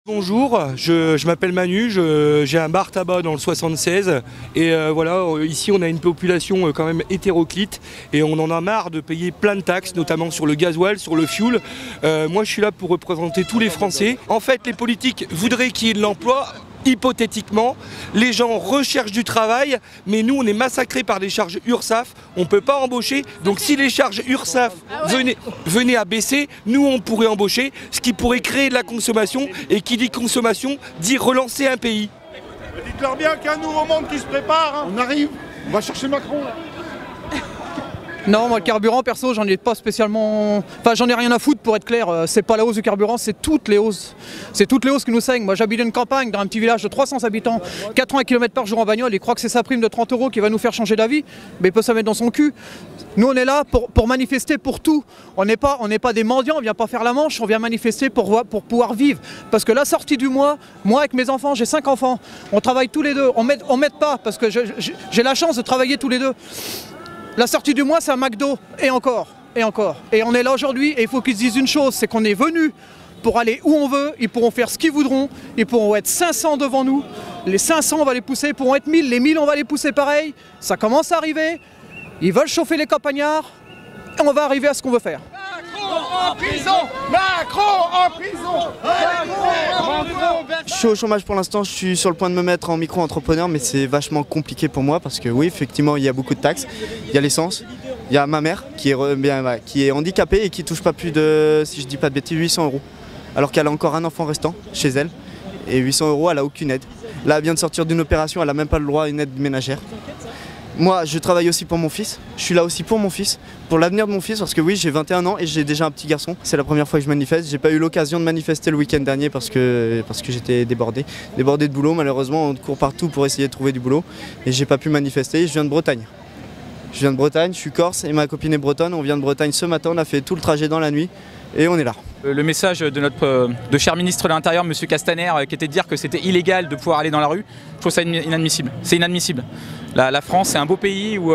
Bonjour, je m'appelle Manu, j'ai un bar tabac dans le 76 et voilà, ici on a une population quand même hétéroclite et on en a marre de payer plein de taxes, notamment sur le gasoil, sur le fuel. Moi je suis là pour représenter tous les Français. En fait les politiques voudraient qu'il y ait de l'emploi. Hypothétiquement, les gens recherchent du travail, mais nous on est massacrés par des charges URSSAF, on ne peut pas embaucher. Donc si les charges URSSAF venaient à baisser, nous on pourrait embaucher, ce qui pourrait créer de la consommation, et qui dit consommation dit relancer un pays. Dites-leur bien qu'il y a un nouveau monde qui se prépare, hein. On arrive, on va chercher Macron là. Non, moi le carburant perso j'en ai pas spécialement... Enfin j'en ai rien à foutre pour être clair, c'est pas la hausse du carburant, c'est toutes les hausses. C'est toutes les hausses qui nous saignent. Moi j'habite une campagne dans un petit village de 300 habitants, 80 km par jour en bagnole, il croit que c'est sa prime de 30 € qui va nous faire changer d'avis, mais il peut ça mettre dans son cul. Nous on est là pour manifester pour tout. On n'est pas des mendiants, on vient pas faire la manche, on vient manifester pour pouvoir vivre. Parce que la sortie du mois, moi avec mes enfants, j'ai 5 enfants, on travaille tous les deux, on m'aide pas parce que j'ai la chance de travailler tous les deux. La sortie du mois, c'est un McDo, et encore, et encore. Et on est là aujourd'hui, et il faut qu'ils se disent une chose, c'est qu'on est venus pour aller où on veut, ils pourront faire ce qu'ils voudront, ils pourront être 500 devant nous, les 500 on va les pousser, ils pourront être 1000, les 1000 on va les pousser pareil, ça commence à arriver, ils veulent chauffer les campagnards, et on va arriver à ce qu'on veut faire. Macron en prison! Macron en prison! Je suis au chômage pour l'instant, je suis sur le point de me mettre en micro-entrepreneur, mais c'est vachement compliqué pour moi parce que oui, effectivement, il y a beaucoup de taxes. Il y a l'essence, il y a ma mère qui est handicapée et qui touche pas plus de, si je dis pas de bêtises, 800 €. Alors qu'elle a encore un enfant restant chez elle et 800 €, elle a aucune aide. Là, elle vient de sortir d'une opération, elle n'a même pas le droit à une aide ménagère. Moi, je travaille aussi pour mon fils, je suis là aussi pour mon fils, pour l'avenir de mon fils, parce que oui, j'ai 21 ans et j'ai déjà un petit garçon. C'est la première fois que je manifeste, j'ai pas eu l'occasion de manifester le week-end dernier parce que j'étais débordé de boulot. Malheureusement, on court partout pour essayer de trouver du boulot et j'ai pas pu manifester. Je viens de Bretagne. Je suis corse et ma copine est bretonne. On vient de Bretagne ce matin, on a fait tout le trajet dans la nuit et on est là. Le message de notre cher ministre de l'Intérieur, M. Castaner, qui était de dire que c'était illégal de pouvoir aller dans la rue, je trouve ça inadmissible. C'est inadmissible. La France, c'est un beau pays où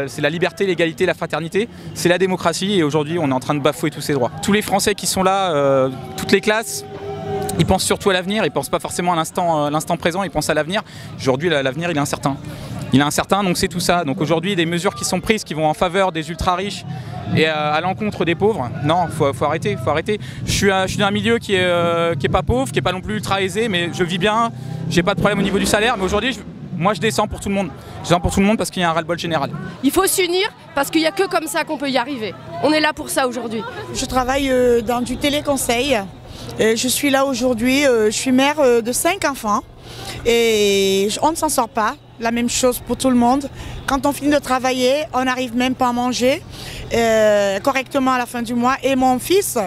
c'est la liberté, l'égalité, la fraternité, c'est la démocratie et aujourd'hui on est en train de bafouer tous ces droits. Tous les Français qui sont là, toutes les classes, ils pensent surtout à l'avenir, ils ne pensent pas forcément à l'instant présent, ils pensent à l'avenir. Aujourd'hui l'avenir il est incertain. Il est incertain, donc c'est tout ça. Donc aujourd'hui, des mesures qui sont prises qui vont en faveur des ultra-riches et à l'encontre des pauvres, non, faut arrêter, faut arrêter. Je suis dans un milieu qui est pas pauvre, qui est pas non plus ultra aisé, mais je vis bien, j'ai pas de problème au niveau du salaire, mais aujourd'hui, moi je descends pour tout le monde. Je descends pour tout le monde parce qu'il y a un ras-le-bol général. Il faut s'unir parce qu'il n'y a que comme ça qu'on peut y arriver. On est là pour ça aujourd'hui. Je travaille dans du téléconseil. Je suis là aujourd'hui, je suis mère de 5 enfants et on ne s'en sort pas. La même chose pour tout le monde. Quand on finit de travailler, on n'arrive même pas à manger correctement à la fin du mois. Et mon fils,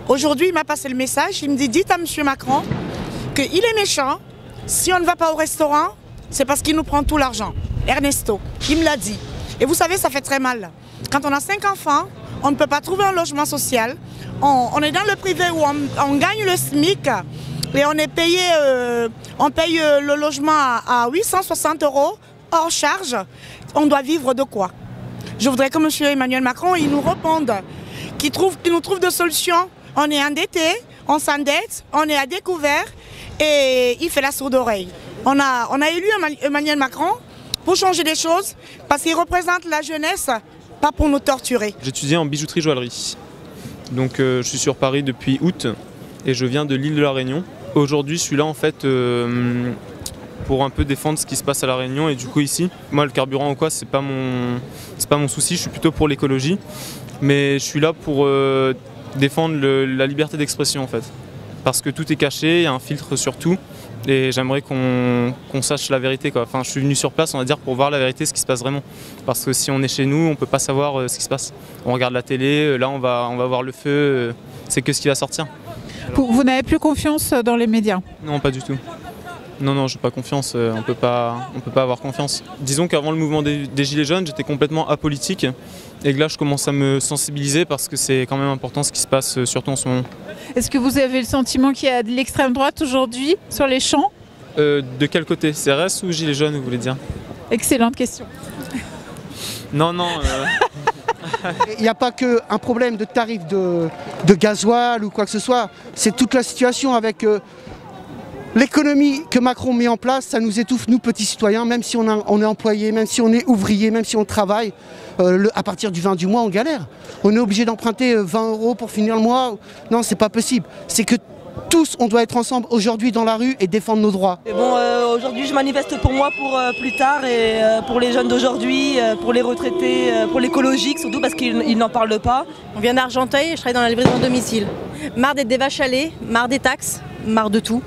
aujourd'hui, il m'a passé le message. Il me dit, dites à M. Macron qu'il est méchant. Si on ne va pas au restaurant, c'est parce qu'il nous prend tout l'argent. Ernesto, il me l'a dit. Et vous savez, ça fait très mal. Quand on a 5 enfants, on ne peut pas trouver un logement social. On est dans le privé où on gagne le SMIC. Et on est payé, on paye le logement à 860 € hors charge. On doit vivre de quoi? Je voudrais que M. Emmanuel Macron il nous réponde, qu'il nous trouve des solutions. On est endetté, on s'endette, on est à découvert et il fait la sourde oreille. On a élu Emmanuel Macron pour changer des choses parce qu'il représente la jeunesse, pas pour nous torturer. J'étudie en bijouterie-joaillerie. Donc je suis sur Paris depuis août et je viens de l'île de la Réunion. Aujourd'hui, je suis là en fait pour un peu défendre ce qui se passe à La Réunion et du coup ici, moi le carburant ou quoi, c'est pas mon souci, je suis plutôt pour l'écologie, mais je suis là pour défendre la liberté d'expression en fait, parce que tout est caché, il y a un filtre sur tout et j'aimerais qu'on sache la vérité quoi. Enfin, je suis venu sur place, on va dire, pour voir la vérité, ce qui se passe vraiment, parce que si on est chez nous, on peut pas savoir ce qui se passe. On regarde la télé, là on va voir le feu, c'est que ce qui va sortir. Vous n'avez plus confiance dans les médias? Non, pas du tout. Non, j'ai pas confiance, on peut pas avoir confiance. Disons qu'avant le mouvement des Gilets jaunes, j'étais complètement apolitique et que là je commence à me sensibiliser parce que c'est quand même important ce qui se passe, surtout en ce moment. Est-ce que vous avez le sentiment qu'il y a de l'extrême droite aujourd'hui sur les champs? De quel côté? CRS ou Gilets jaunes, vous voulez dire? Excellente question. Non. Il n'y a pas qu'un problème de tarif de gasoil ou quoi que ce soit, c'est toute la situation avec L'économie que Macron met en place, ça nous étouffe, nous petits citoyens, même si on est employé, même si on est ouvrier, même si on travaille. À partir du 20 du mois, on galère. On est obligé d'emprunter 20 € pour finir le mois. Non, c'est pas possible. C'est que tous, on doit être ensemble aujourd'hui dans la rue et défendre nos droits. Et bon, aujourd'hui, je manifeste pour moi, pour plus tard, et pour les jeunes d'aujourd'hui, pour les retraités, pour l'écologique, surtout parce qu'ils n'en parlent pas. On vient d'Argenteuil et je travaille dans la livraison de domicile. Marre d'être des vaches à lait, marre des taxes, marre de tout.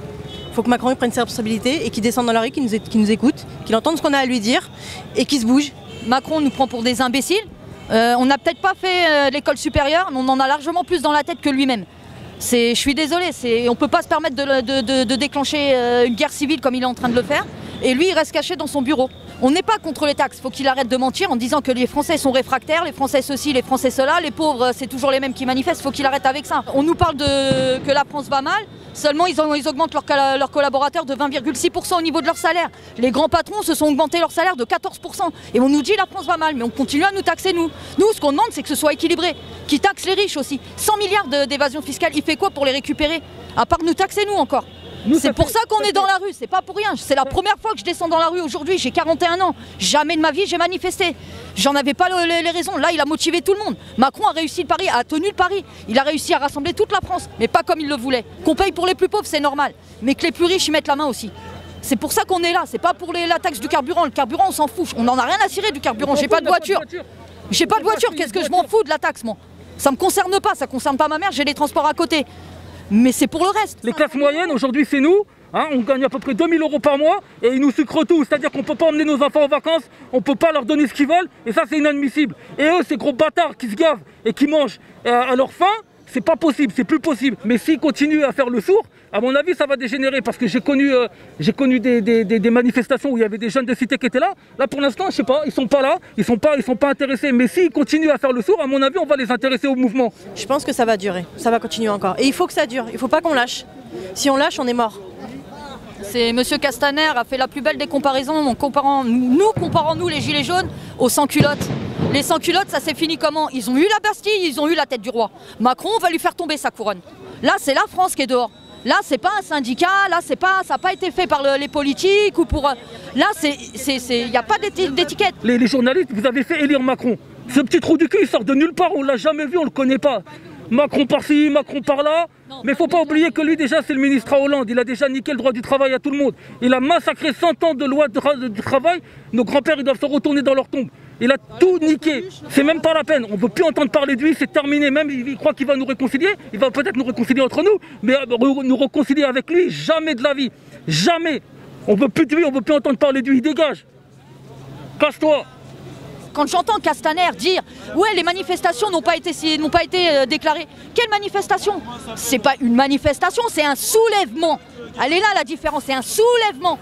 Il faut que Macron prenne ses responsabilités et qu'il descende dans la rue, qu'il nous écoute, qu'il entende ce qu'on a à lui dire et qu'il se bouge. Macron nous prend pour des imbéciles. On n'a peut-être pas fait l'école supérieure, mais on en a largement plus dans la tête que lui-même. Je suis désolée, on ne peut pas se permettre de déclencher une guerre civile comme il est en train de le faire. Et lui, il reste caché dans son bureau. On n'est pas contre les taxes, il faut qu'il arrête de mentir en disant que les Français sont réfractaires, les Français ceci, les Français cela, les pauvres, c'est toujours les mêmes qui manifestent, il faut qu'il arrête avec ça. On nous parle que la France va mal, seulement ils augmentent leurs collaborateurs de 20,6% au niveau de leur salaire. Les grands patrons se sont augmentés leur salaire de 14%. Et on nous dit la France va mal, mais on continue à nous taxer nous. Nous, ce qu'on demande, c'est que ce soit équilibré, qui taxe les riches aussi. 100 milliards d'évasion fiscale, il fait quoi pour les récupérer? À part nous taxer nous encore. C'est pour ça qu'on est dans la rue, c'est pas pour rien. C'est la première fois que je descends dans la rue aujourd'hui, j'ai 41 ans. Jamais de ma vie j'ai manifesté. J'en avais pas les raisons. Là, il a motivé tout le monde. Macron a réussi le pari, a tenu le pari. Il a réussi à rassembler toute la France, mais pas comme il le voulait. Qu'on paye pour les plus pauvres, c'est normal. Mais que les plus riches y mettent la main aussi. C'est pour ça qu'on est là, c'est pas pour la taxe du carburant. Le carburant, on s'en fout. On en a rien à cirer du carburant. J'ai pas de voiture. J'ai pas de voiture, qu'est-ce que je m'en fous de la taxe, moi? Ça me concerne pas, ça concerne pas ma mère, j'ai les transports à côté. Mais c'est pour le reste. Les classes moyennes, aujourd'hui, c'est nous. Hein, on gagne à peu près 2000 € par mois et ils nous sucrent tout. C'est-à-dire qu'on ne peut pas emmener nos enfants en vacances, on ne peut pas leur donner ce qu'ils veulent et ça, c'est inadmissible. Et eux, ces gros bâtards qui se gavent et qui mangent à leur faim, c'est pas possible, c'est plus possible. Mais s'ils continuent à faire le sourd, à mon avis, ça va dégénérer parce que j'ai connu des manifestations où il y avait des jeunes de cité qui étaient là. Là, pour l'instant, je sais pas, ils sont pas là, ils sont pas intéressés. Mais s'ils continuent à faire le sourd, à mon avis, on va les intéresser au mouvement. Je pense que ça va durer, ça va continuer encore. Et il faut que ça dure, il faut pas qu'on lâche. Si on lâche, on est mort. C'est Monsieur Castaner a fait la plus belle des comparaisons en comparant nous les gilets jaunes aux sans-culottes. Les sans-culottes, ça s'est fini comment? Ils ont eu la Bastille, ils ont eu la tête du roi. Macron, on va lui faire tomber sa couronne. Là, c'est la France qui est dehors. Là, c'est pas un syndicat, là, ça n'a pas été fait par les politiques ou pour... Là, il n'y a pas d'étiquette. Les journalistes, vous avez fait élire Macron. Ce petit trou du cul, il sort de nulle part, on l'a jamais vu, on le connaît pas. Macron par-ci, Macron par-là. Mais il ne faut pas oublier que lui, déjà, c'est le ministre à Hollande. Il a déjà niqué le droit du travail à tout le monde. Il a massacré 100 ans de loi de travail. Nos grands-pères, ils doivent se retourner dans leur tombe. Il a tout niqué. C'est même pas la peine. On ne veut plus entendre parler de lui, c'est terminé. Même il croit qu'il va nous réconcilier. Il va peut-être nous réconcilier entre nous. Mais nous réconcilier avec lui, jamais de la vie. Jamais. On ne veut plus de lui, on ne veut plus entendre parler de lui. Il dégage. Casse-toi. Quand j'entends Castaner dire « Ouais, les manifestations n'ont pas été déclarées », quelle manifestation? C'est pas une manifestation, c'est un soulèvement. Elle est là la différence, c'est un soulèvement.